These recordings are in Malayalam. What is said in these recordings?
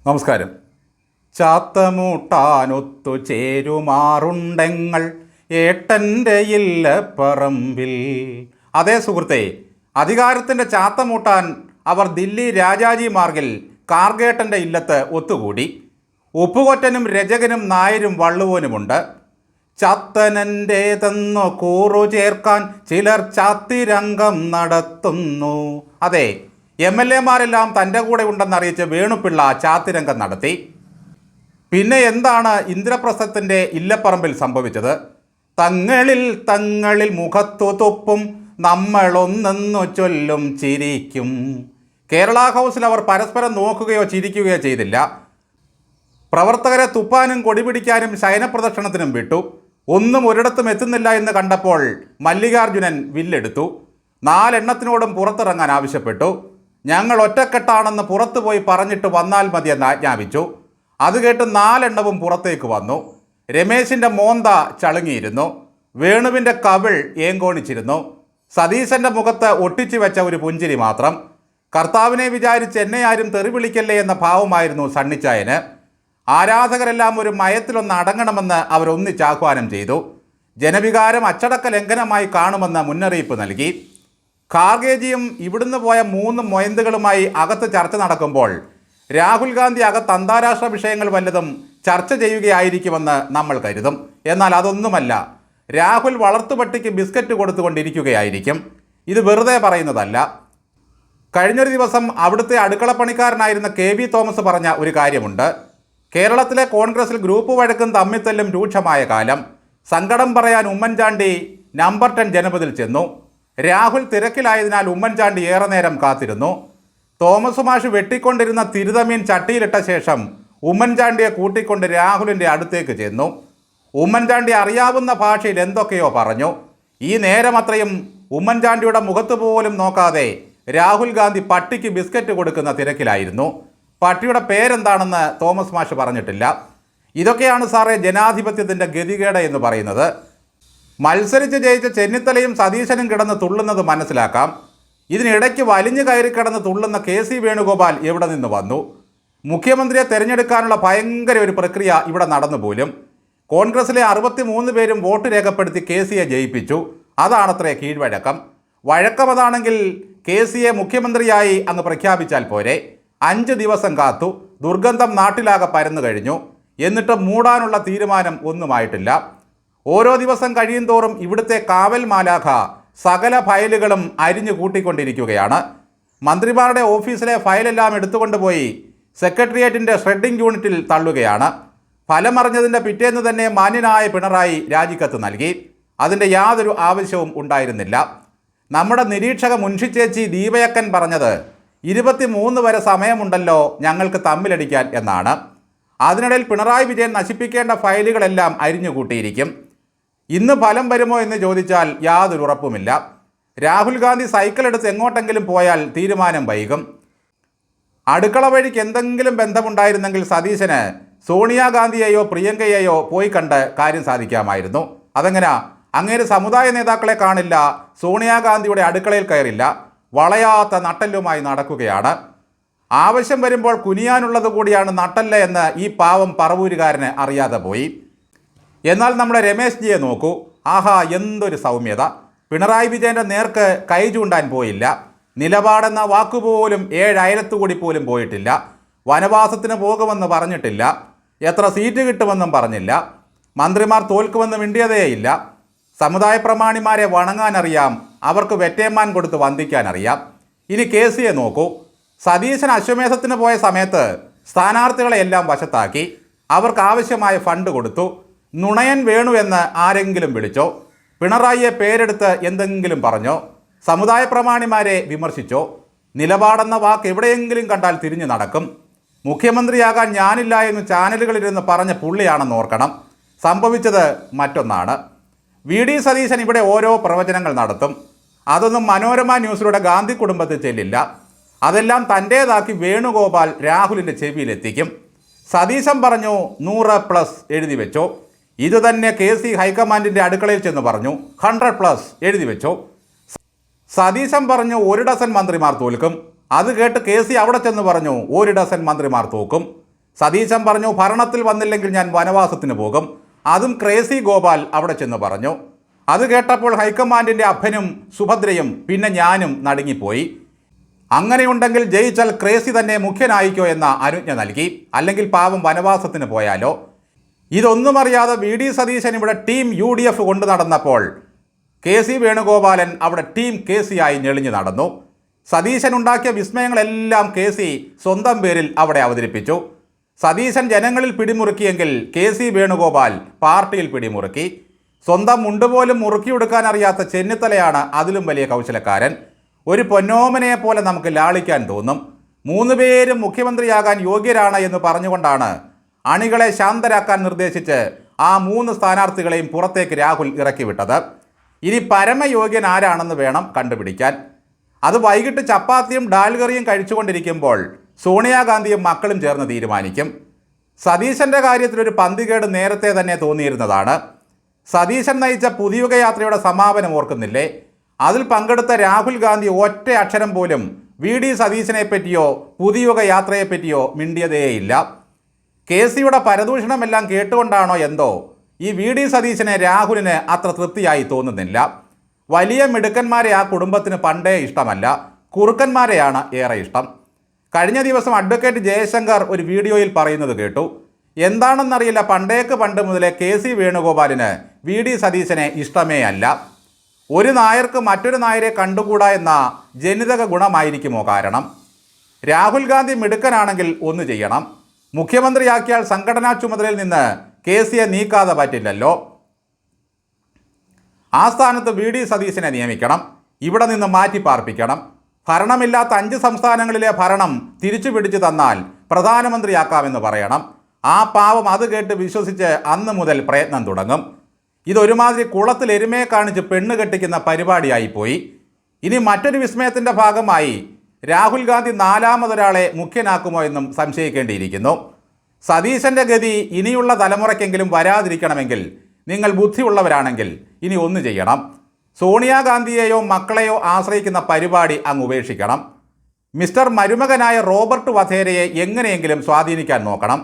നമസ്കാരം. ചാത്തമൂട്ടാനൊത്തു ചേരുമാറുണ്ടെങ്ങൾ ഏട്ടൻ്റെ ഇല്ലപ്പറമ്പിൽ. അതേ സുഹൃത്തെ, അധികാരത്തിൻ്റെ ചാത്തമൂട്ടാൻ അവർ ദില്ലി രാജാജി മാർഗിൽ കാർഗേട്ടൻ്റെ ഇല്ലത്ത് ഒത്തുകൂടി. ഉപ്പുകൊറ്റനും രചകനും നായരും വള്ളുവനുമുണ്ട്. ചാത്തനൻ്റേതെന്നു കൂറു ചേർക്കാൻ ചിലർ ചാത്തിരംഗം നടത്തുന്നു. അതെ, MLA-മാരെല്ലാം തൻ്റെ കൂടെ ഉണ്ടെന്നറിയിച്ച് വേണുപിള്ള ചാത്തിരംഗം നടത്തി. പിന്നെ എന്താണ് ഇന്ദ്രപ്രസ്ഥത്തിൻ്റെ ഇല്ലപ്പറമ്പിൽ സംഭവിച്ചത്? തങ്ങളിൽ മുഖത്തു തൊപ്പും നമ്മളൊന്നെന്നു ചൊല്ലും ചിരിക്കും. കേരള ഹൗസിൽ അവർ പരസ്പരം നോക്കുകയോ ചിരിക്കുകയോ ചെയ്തില്ല. പ്രവർത്തകരെ തുപ്പാനും കൊടിപിടിക്കാനും ശയനപ്രദക്ഷിണത്തിനും വിട്ടു. ഒന്നും ഒരിടത്തും എത്തുന്നില്ല എന്ന് കണ്ടപ്പോൾ മല്ലികാർജുനൻ വില്ലെടുത്തു. 4 എണ്ണത്തിനോടും പുറത്തിറങ്ങാൻ ആവശ്യപ്പെട്ടു. ഞങ്ങൾ ഒറ്റക്കെട്ടാണെന്ന് പുറത്തു പോയി പറഞ്ഞിട്ട് വന്നാൽ മതിയെന്ന് ആജ്ഞാപിച്ചു. അത് കേട്ട് 4 എണ്ണവും പുറത്തേക്ക് വന്നു. രമേശിൻ്റെ മോന്ത ചളുങ്ങിയിരുന്നു. വേണുവിൻ്റെ കവിൾ ഏങ്കോണിച്ചിരുന്നു. സതീശൻ്റെ മുഖത്ത് ഒട്ടിച്ചു വെച്ച ഒരു പുഞ്ചിരി മാത്രം. കർത്താവിനെ വിചാരിച്ച് എന്നെ ആരും തെറി വിളിക്കല്ലേ എന്ന ഭാവമായിരുന്നു സണ്ണിച്ചായന്. ആരാധകരെല്ലാം ഒരു മയത്തിലൊന്ന് അടങ്ങണമെന്ന് അവരൊന്നിച്ച് ആഹ്വാനം ചെയ്തു. ജനവികാരം അച്ചടക്ക ലംഘനമായി കാണുമെന്ന് മുന്നറിയിപ്പ് നൽകി. ഖാർഗേജിയും ഇവിടുന്ന് പോയ 3 മൊയന്തുകളുമായി അകത്ത് ചർച്ച നടക്കുമ്പോൾ രാഹുൽ ഗാന്ധി അകത്ത് അന്താരാഷ്ട്ര വിഷയങ്ങൾ വല്ലതും ചർച്ച ചെയ്യുകയായിരിക്കുമെന്ന് നമ്മൾ കരുതും. എന്നാൽ അതൊന്നുമല്ല. രാഹുൽ വളർത്തുപട്ടിക്ക് ബിസ്ക്കറ്റ് കൊടുത്തുകൊണ്ടിരിക്കുകയായിരിക്കും. ഇത് വെറുതെ പറയുന്നതല്ല. കഴിഞ്ഞൊരു ദിവസം അവിടുത്തെ അടുക്കളപ്പണിക്കാരനായിരുന്ന KV തോമസ് പറഞ്ഞ ഒരു കാര്യമുണ്ട്. കേരളത്തിലെ കോൺഗ്രസിൽ ഗ്രൂപ്പ് വഴക്കും തമ്മിത്തല്ലും രൂക്ഷമായ കാലം. സങ്കടം പറയാൻ ഉമ്മൻചാണ്ടി നമ്പർ 10 ജനപതിൽ ചെന്നു. രാഹുൽ തിരക്കിലായതിനാൽ ഉമ്മൻചാണ്ടി ഏറെ നേരം കാത്തിരുന്നു. തോമസ് മാഷ് വെട്ടിക്കൊണ്ടിരുന്ന തിരുതമീൻ ചട്ടിയിലിട്ട ശേഷം ഉമ്മൻചാണ്ടിയെ കൂട്ടിക്കൊണ്ട് രാഹുലിൻ്റെ അടുത്തേക്ക് ചെന്നു. ഉമ്മൻചാണ്ടി അറിയാവുന്ന ഭാഷയിൽ എന്തൊക്കെയോ പറഞ്ഞു. ഈ നേരമത്രയും ഉമ്മൻചാണ്ടിയുടെ മുഖത്ത് പോലും നോക്കാതെ രാഹുൽ ഗാന്ധി പട്ടിക്ക് ബിസ്ക്കറ്റ് കൊടുക്കുന്ന തിരക്കിലായിരുന്നു. പട്ടിയുടെ പേരെന്താണെന്ന് തോമസ് മാഷ് പറഞ്ഞിട്ടില്ല. ഇതൊക്കെയാണ് സാറേ ജനാധിപത്യത്തിൻ്റെ ഗതികേട് എന്ന് പറയുന്നത്. മത്സരിച്ച് ജയിച്ച ചെന്നിത്തലയും സതീശനും കിടന്ന് തുള്ളുന്നത് മനസ്സിലാക്കാം. ഇതിനിടയ്ക്ക് വലിഞ്ഞു കയറി കിടന്ന് തുള്ളുന്ന KC വേണുഗോപാൽ എവിടെ നിന്ന് വന്നു? മുഖ്യമന്ത്രിയെ തിരഞ്ഞെടുക്കാനുള്ള ഭയങ്കര ഒരു പ്രക്രിയ ഇവിടെ നടന്നു പോലും. കോൺഗ്രസിലെ 63 പേരും വോട്ട് രേഖപ്പെടുത്തി KCയെ ജയിപ്പിച്ചു. അതാണത്രേ കീഴ്വഴക്കം. വഴക്കമതാണെങ്കിൽ KCയെ മുഖ്യമന്ത്രിയായി അങ്ങ് പ്രഖ്യാപിച്ചാൽ പോരെ. 5 ദിവസം കാത്തു. ദുർഗന്ധം നാട്ടിലാകെ പരന്നു കഴിഞ്ഞു. എന്നിട്ട് മൂടാനുള്ള തീരുമാനം ഒന്നുമായിട്ടില്ല. ഓരോ ദിവസം കഴിയും തോറും ഇവിടുത്തെ കാവൽ മാലാഖ സകല ഫയലുകളും അരിഞ്ഞു കൂട്ടിക്കൊണ്ടിരിക്കുകയാണ്. മന്ത്രിമാരുടെ ഓഫീസിലെ ഫയലെല്ലാം എടുത്തുകൊണ്ടുപോയി സെക്രട്ടേറിയറ്റിൻ്റെ ഷ്രെഡിംഗ് യൂണിറ്റിൽ തള്ളുകയാണ്. ഫലമറിഞ്ഞതിൻ്റെ പിറ്റേന്ന് തന്നെ മാന്യനായ പിണറായി രാജിക്കത്ത് നൽകി. അതിൻ്റെ യാതൊരു ആവശ്യവും ഉണ്ടായിരുന്നില്ല. നമ്മുടെ നിരീക്ഷക മുൻഷിച്ചേച്ചി ദീപയക്കൻ പറഞ്ഞത് 23 വരെ സമയമുണ്ടല്ലോ ഞങ്ങൾക്ക് തമ്മിലടിക്കാൻ എന്നാണ്. അതിനിടയിൽ പിണറായി വിജയൻ നശിപ്പിക്കേണ്ട ഫയലുകളെല്ലാം അരിഞ്ഞുകൂട്ടിയിരിക്കും. ഇന്ന് ഫലം വരുമോ എന്ന് ചോദിച്ചാൽ യാതൊരു ഉറപ്പുമില്ല. രാഹുൽ ഗാന്ധി സൈക്കിൾ എടുത്ത് എങ്ങോട്ടെങ്കിലും പോയാൽ തീരുമാനം വൈകും. അടുക്കള വഴിക്ക് എന്തെങ്കിലും ബന്ധമുണ്ടായിരുന്നെങ്കിൽ സതീശന് സോണിയാഗാന്ധിയെയോ പ്രിയങ്കയെയോ പോയി കണ്ട് കാര്യം സാധിക്കാമായിരുന്നു. അതെങ്ങനെയാ? അങ്ങേര് സമുദായ നേതാക്കളെ കാണില്ല, സോണിയാഗാന്ധിയുടെ അടുക്കളയിൽ കയറില്ല, വളയാത്ത നട്ടല്ലുമായി നടക്കുകയാണ്. ആവശ്യം വരുമ്പോൾ കുനിയാനുള്ളത് കൂടിയാണ് നട്ടല്ല എന്ന് ഈ പാവം പറവൂരുകാരന് അറിയാതെ പോയി. എന്നാൽ നമ്മുടെ രമേശ് ജിയെ നോക്കൂ. ആഹാ, എന്തൊരു സൗമ്യത! പിണറായി വിജയൻ്റെ നേർക്ക് കൈ ചൂണ്ടാൻ പോയില്ല. നിലപാടെന്ന വാക്കുപോലും 7 അയലത്തുകൂടി പോലും പോയിട്ടില്ല. വനവാസത്തിന് പോകുമെന്ന് പറഞ്ഞിട്ടില്ല. എത്ര സീറ്റ് കിട്ടുമെന്നും പറഞ്ഞില്ല. മന്ത്രിമാർ തോൽക്കുമെന്ന് മിണ്ടിയതേയില്ല. സമുദായ പ്രമാണിമാരെ വണങ്ങാനറിയാം, അവർക്ക് വെറ്റേമാൻ കൊടുത്ത് വന്ദിക്കാനറിയാം. ഇനി KCയെ നോക്കൂ. സതീശൻ അശ്വമേധത്തിന് പോയ സമയത്ത് സ്ഥാനാർത്ഥികളെയെല്ലാം വശത്താക്കി. അവർക്ക് ആവശ്യമായ ഫണ്ട് കൊടുത്തു. നുണയൻ വേണു എന്ന് ആരെങ്കിലും വിളിച്ചോ? പിണറായിയെ പേരെടുത്ത് എന്തെങ്കിലും പറഞ്ഞോ? സമുദായ പ്രമാണിമാരെ വിമർശിച്ചോ? നിലപാടെന്ന വാക്ക് എവിടെയെങ്കിലും കണ്ടാൽ തിരിഞ്ഞു നടക്കും. മുഖ്യമന്ത്രിയാകാൻ ഞാനില്ല എന്ന് ചാനലുകളിലിരുന്ന് പറഞ്ഞ പുള്ളിയാണെന്ന് ഓർക്കണം. സംഭവിച്ചത് മറ്റൊന്നാണ്. VD സതീശൻ ഇവിടെ ഓരോ പ്രവചനങ്ങൾ നടത്തും. അതൊന്നും മനോരമ ന്യൂസിലൂടെ ഗാന്ധി കുടുംബത്തിൽ ചെല്ലില്ല. അതെല്ലാം തൻ്റേതാക്കി വേണുഗോപാൽ രാഹുലിൻ്റെ ചെവിയിലെത്തിക്കും. സതീശൻ പറഞ്ഞു 100+ എഴുതി വെച്ചോ. ഇതുതന്നെ KC ഹൈക്കമാൻഡിൻ്റെ അടുക്കളയിൽ ചെന്ന് പറഞ്ഞു 100+ എഴുതി വെച്ചോ. സതീശൻ പറഞ്ഞു 1 ഡസൻ മന്ത്രിമാർ തോൽക്കും. അത് കേട്ട് KC അവിടെ ചെന്ന് പറഞ്ഞു 1 ഡസൻ മന്ത്രിമാർ തോക്കും. സതീശൻ പറഞ്ഞു, ഭരണത്തിൽ വന്നില്ലെങ്കിൽ ഞാൻ വനവാസത്തിന് പോകും. അതും ക്രേസി ഗോപാൽ അവിടെ ചെന്ന് പറഞ്ഞു. അത് കേട്ടപ്പോൾ ഹൈക്കമാൻഡിൻ്റെ അഭനും സുഭദ്രയും പിന്നെ ഞാനും നടുങ്ങിപ്പോയി. അങ്ങനെയുണ്ടെങ്കിൽ ജയിച്ചാൽ ക്രേസി തന്നെ മുഖ്യനായിക്കോ എന്ന അനുജ്ഞ നൽകി. അല്ലെങ്കിൽ പാവം വനവാസത്തിന് പോയാലോ. ഇതൊന്നും അറിയാതെ വി.ഡി. സതീശൻ ഇവിടെ ടീം UDF കൊണ്ടു നടന്നപ്പോൾ കെ.സി. വേണുഗോപാലൻ അവിടെ ടീം കെ.സി. ആയി ഞെളിഞ്ഞു നടന്നു. സതീശൻ ഉണ്ടാക്കിയ വിസ്മയങ്ങളെല്ലാം കെ.സി. സ്വന്തം പേരിൽ അവിടെ അവതരിപ്പിച്ചു. സതീശൻ ജനങ്ങളിൽ പിടിമുറുക്കിയെങ്കിൽ കെ.സി. വേണുഗോപാൽ പാർട്ടിയിൽ പിടിമുറുക്കി. സ്വന്തം മുണ്ടുപോലും മുറുക്കിയെടുക്കാൻ അറിയാത്ത ചെന്നിത്തലയാണ് അതിലും വലിയ കൗശലക്കാരൻ. ഒരു പൊന്നോമനയെ പോലെ നമുക്ക് ലാളിക്കാൻ തോന്നും. 3 പേരും മുഖ്യമന്ത്രിയാകാൻ യോഗ്യരാണ് എന്ന് പറഞ്ഞുകൊണ്ടാണ് അണികളെ ശാന്തരാക്കാൻ നിർദ്ദേശിച്ച് ആ 3 സ്ഥാനാർത്ഥികളെയും പുറത്തേക്ക് രാഹുൽ ഇറക്കിവിട്ടത്. ഇനി പരമയോഗ്യൻ ആരാണെന്ന് വേണം കണ്ടുപിടിക്കാൻ. അത് വൈകിട്ട് ചപ്പാത്തിയും ഡാൽകറിയും കഴിച്ചുകൊണ്ടിരിക്കുമ്പോൾ സോണിയാഗാന്ധിയും മക്കളും ചേർന്ന് തീരുമാനിക്കും. സതീശൻ്റെ കാര്യത്തിലൊരു പന്തികേട് നേരത്തെ തന്നെ തോന്നിയിരുന്നതാണ്. സതീശൻ നയിച്ച പുതിയുഗ യാത്രയുടെ സമാപനം ഓർക്കുന്നില്ലേ? അതിൽ പങ്കെടുത്ത രാഹുൽ ഗാന്ധി ഒറ്റ അക്ഷരം പോലും വി.ഡി. സതീശനെ പറ്റിയോ പുതിയുഗ യാത്രയെപ്പറ്റിയോ മിണ്ടിയതേയില്ല. കെ.സിയുടെ പരദൂഷണമെല്ലാം കേട്ടുകൊണ്ടാണോ എന്തോ ഈ വി.ഡി. സതീശനെ രാഹുലിന് അത്ര തൃപ്തിയായി തോന്നുന്നില്ല. വലിയ മിടുക്കന്മാരെ ആ കുടുംബത്തിന് പണ്ടേ ഇഷ്ടമല്ല, കുറുക്കന്മാരെയാണ് ഏറെ ഇഷ്ടം. കഴിഞ്ഞ ദിവസം അഡ്വക്കേറ്റ് ജയശങ്കർ ഒരു വീഡിയോയിൽ പറയുന്നത് കേട്ടു. എന്താണെന്നറിയില്ല, പണ്ട് മുതലേ കെ.സി. വേണുഗോപാലിന് വി.ഡി. സതീശനെ ഇഷ്ടമേ അല്ല. ഒരു നായർക്ക് മറ്റൊരു നായരെ കണ്ടുകൂടാ എന്ന ജനിതക ഗുണമായിരിക്കുമോ കാരണം? രാഹുൽ ഗാന്ധി മിടുക്കനാണെങ്കിൽ ഒന്ന് ചെയ്യണം. മുഖ്യമന്ത്രിയാക്കിയാൽ സംഘടനാ ചുമതലയിൽ നിന്ന് കെ.സിയെ നീക്കാതെ പറ്റില്ലല്ലോ. ആ സ്ഥാനത്ത് വി.ഡി. സതീശനെ നിയമിക്കണം. ഇവിടെ നിന്ന് മാറ്റി പാർപ്പിക്കണം. ഭരണമില്ലാത്ത 5 സംസ്ഥാനങ്ങളിലെ ഭരണം തിരിച്ചു പിടിച്ചു തന്നാൽ പ്രധാനമന്ത്രിയാക്കാമെന്ന് പറയണം. ആ പാവം അത് കേട്ട് വിശ്വസിച്ച് അന്ന് മുതൽ പ്രയത്നം തുടങ്ങും. ഇതൊരുമാതിരി കുളത്തിൽ എരുമയെ കാണിച്ച് പെണ്ണ് കെട്ടിക്കുന്ന പരിപാടിയായിപ്പോയി. ഇനി മറ്റൊരു വിസ്മയത്തിൻ്റെ ഭാഗമായി രാഹുൽ ഗാന്ധി 4മതൊരാളെ മുഖ്യനാക്കുമോ എന്നും സംശയിക്കേണ്ടിയിരിക്കുന്നു. സതീശൻ്റെ ഗതി ഇനിയുള്ള തലമുറയ്ക്കെങ്കിലും വരാതിരിക്കണമെങ്കിൽ നിങ്ങൾ ബുദ്ധിയുള്ളവരാണെങ്കിൽ ഇനി ഒന്ന് ചെയ്യണം. സോണിയാഗാന്ധിയെയോ മക്കളെയോ ആശ്രയിക്കുന്ന പരിപാടി അങ്ങ് ഉപേക്ഷിക്കണം. മിസ്റ്റർ മരുമകനായ റോബർട്ട് വധേരയെ എങ്ങനെയെങ്കിലും സ്വാധീനിക്കാൻ നോക്കണം.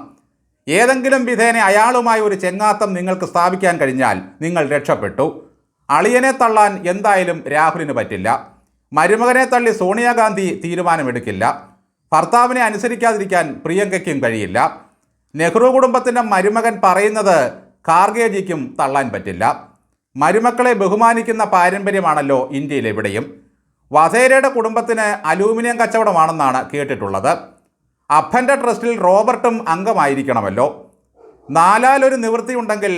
ഏതെങ്കിലും വിധേന അയാളുമായി ഒരു ചെങ്ങാത്തം നിങ്ങൾക്ക് സ്ഥാപിക്കാൻ കഴിഞ്ഞാൽ നിങ്ങൾ രക്ഷപ്പെട്ടു. അളിയനെ തള്ളാൻ എന്തായാലും രാഹുലിന് പറ്റില്ല. മരുമകനെ തള്ളി സോണിയാഗാന്ധി തീരുമാനമെടുക്കില്ല. ഭർത്താവിനെ അനുസരിക്കാതിരിക്കാൻ പ്രിയങ്കയ്ക്കും കഴിയില്ല. നെഹ്റു കുടുംബത്തിൻ്റെ മരുമകൻ പറയുന്നത് ഖാർഗേജിക്കും തള്ളാൻ പറ്റില്ല. മരുമക്കളെ ബഹുമാനിക്കുന്ന പാരമ്പര്യമാണല്ലോ ഇന്ത്യയിലെവിടെയും. വധേരയുടെ കുടുംബത്തിന് അലൂമിനിയം കച്ചവടമാണെന്നാണ് കേട്ടിട്ടുള്ളത്. അപ്പൻ്റെ ട്രസ്റ്റിൽ റോബർട്ടും അംഗമായിരിക്കണമല്ലോ. 4-1 നിവൃത്തിയുണ്ടെങ്കിൽ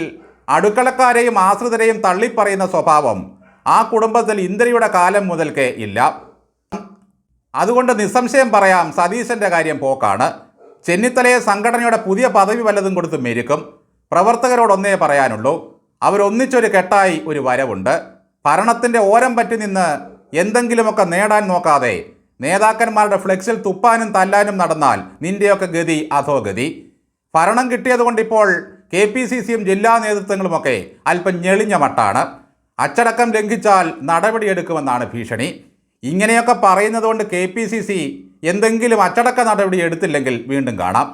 അടുക്കളക്കാരെയും ആശ്രിതരെയും തള്ളിപ്പറയുന്ന സ്വഭാവം ആ കുടുംബത്തിൽ ഇന്ദിരയുടെ കാലം മുതൽക്കേ ഇല്ല. അതുകൊണ്ട് നിസ്സംശയം പറയാം, സതീശൻ്റെ കാര്യം പോക്കാണ്. ചെന്നിത്തലയെ സംഘടനയുടെ പുതിയ പദവി വല്ലതും കൊടുത്ത് മെരുക്കും. പ്രവർത്തകരോടൊന്നേ പറയാനുള്ളൂ, അവരൊന്നിച്ചൊരു കെട്ടായി ഒരു വരവുണ്ട്. ഭരണത്തിൻ്റെ ഓരം പറ്റി നിന്ന് എന്തെങ്കിലുമൊക്കെ നേടാൻ നോക്കാതെ നേതാക്കന്മാരുടെ ഫ്ലെക്സിൽ തുപ്പാനും തല്ലാനും നടന്നാൽ നിൻ്റെയൊക്കെ ഗതി അധോഗതി. ഭരണം കിട്ടിയതുകൊണ്ടിപ്പോൾ KPCCയും ജില്ലാ നേതൃത്വങ്ങളുമൊക്കെ അല്പം ഞെളിഞ്ഞ മട്ടാണ്. അച്ചടക്കം ലംഘിച്ചാൽ നടപടിയെടുക്കുമെന്നാണ് ഭീഷണി. ഇങ്ങനെയൊക്കെ പറയുന്നതുകൊണ്ട് KPCC എന്തെങ്കിലും അച്ചടക്ക നടപടി എടുത്തില്ലെങ്കിൽ വീണ്ടും കാണാം.